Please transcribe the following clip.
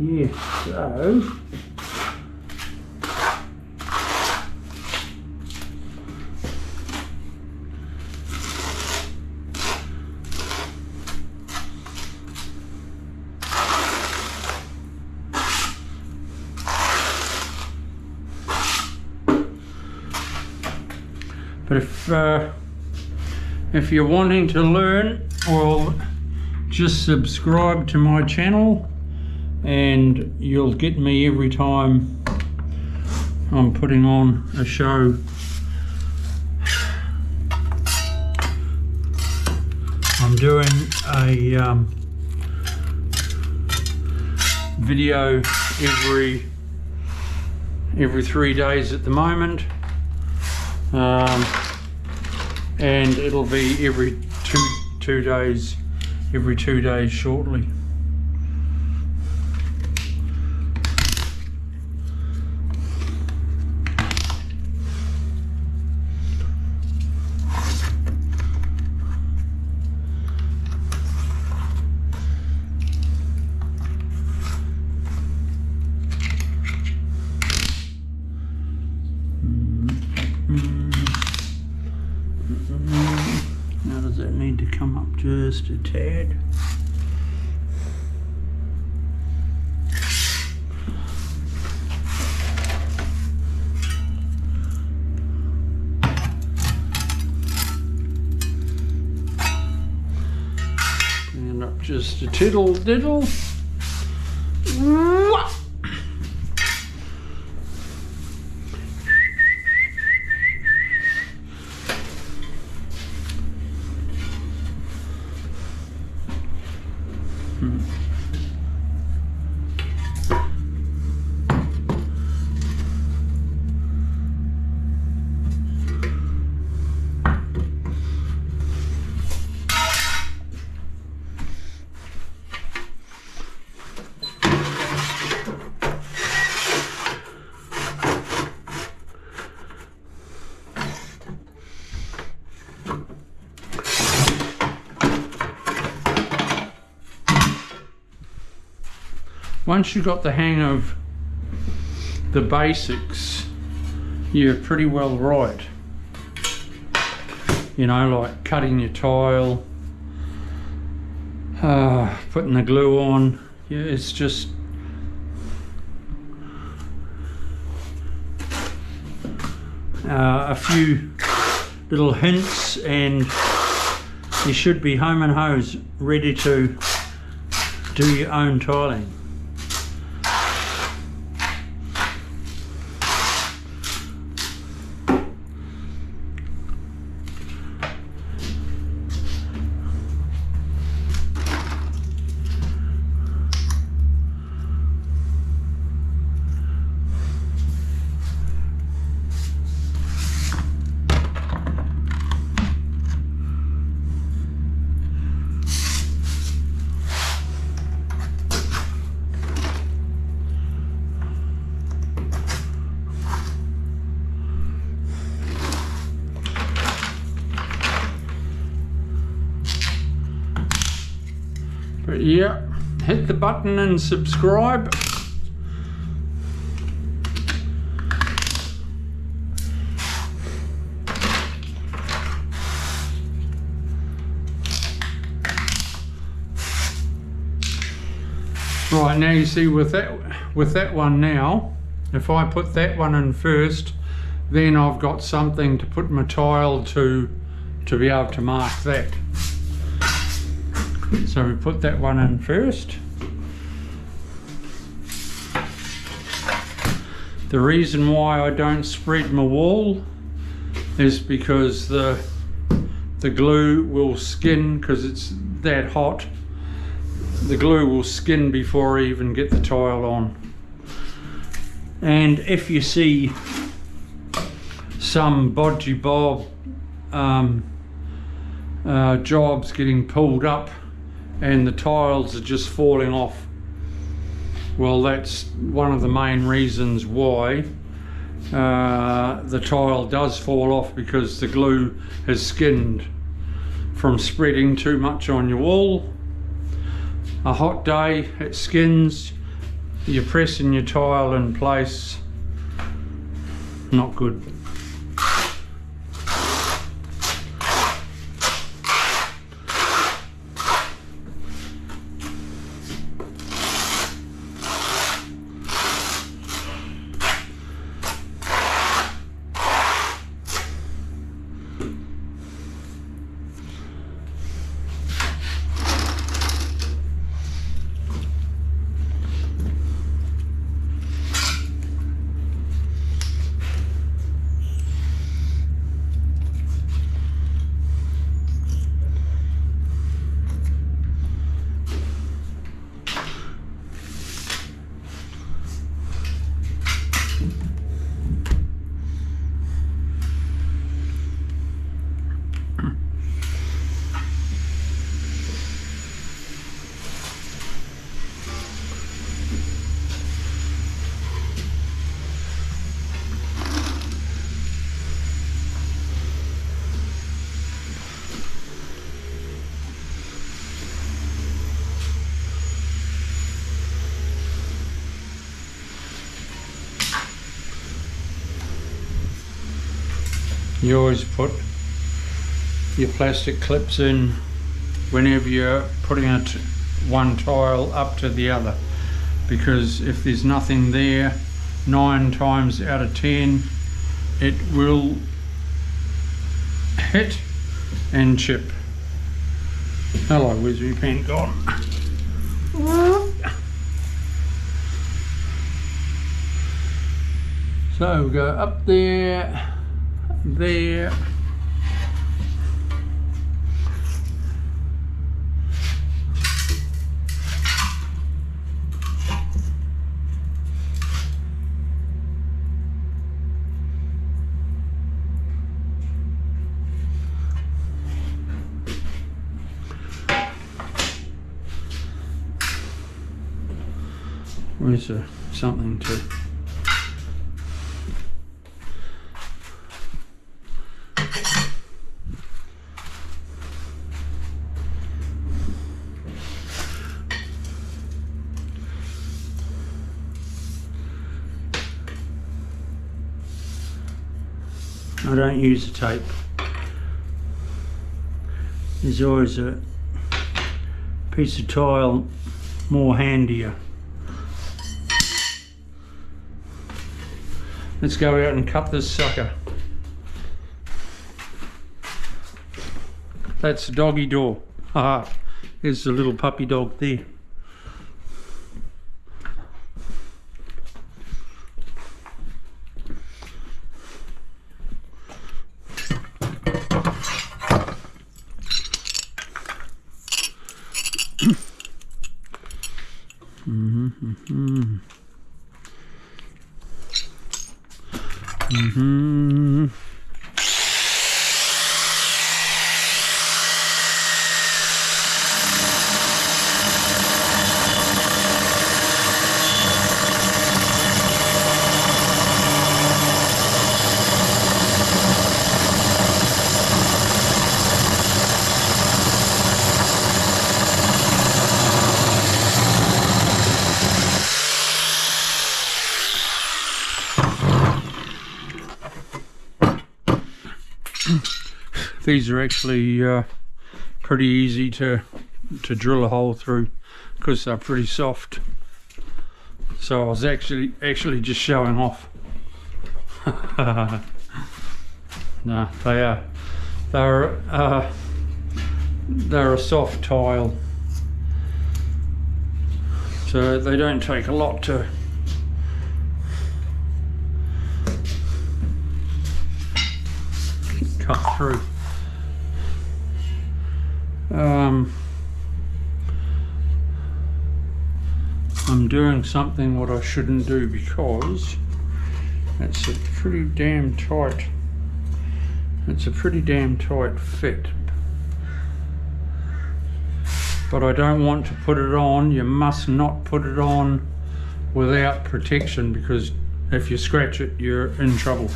Yeah, so but if you're wanting to learn, well, just subscribe to my channel and you'll get me every time I'm putting on a show. I'm doing a video every 3 days at the moment, and it'll be every two days shortly. Now does that need to come up just a tad? Bring it up just a tittle diddle. Once you got the hang of the basics, you're pretty well right. You know, like cutting your tile, putting the glue on. Yeah, it's just a few little hints and you should be home and hose, ready to do your own tiling. But yeah, hit the button and subscribe. Right, now you see with that one now, if I put that one in first, then I've got something to put my tile to be able to mark that. So we put that one in first. The reason why I don't spread my wall is because the glue will skin, because it's that hot. The glue will skin before I even get the tile on. And if you see some bodgy bob jobs getting pulled up and the tiles are just falling off, well, that's one of the main reasons why the tile does fall off, because the glue has skinned from spreading too much on your wall. A hot day, it skins, you're pressing your tile in place. Not good. You always put your plastic clips in whenever you're putting one tile up to the other, because if there's nothing there, 9 times out of 10 it will hit and chip. Hello, where's your pen gone? So we'll go up there, there. Where's something to... I don't use the tape. There's always a piece of tile more handier. Let's go out and cut this sucker. That's the doggy door. Ah, there's the little puppy dog there. These are actually pretty easy to drill a hole through because they're pretty soft. So I was actually just showing off. No, they're a soft tile, so they don't take a lot to cut through. I'm doing something what I shouldn't do because it's a pretty damn tight. It's a pretty damn tight fit. But I don't want to put it on. You must not put it on without protection, because if you scratch it, you're in trouble.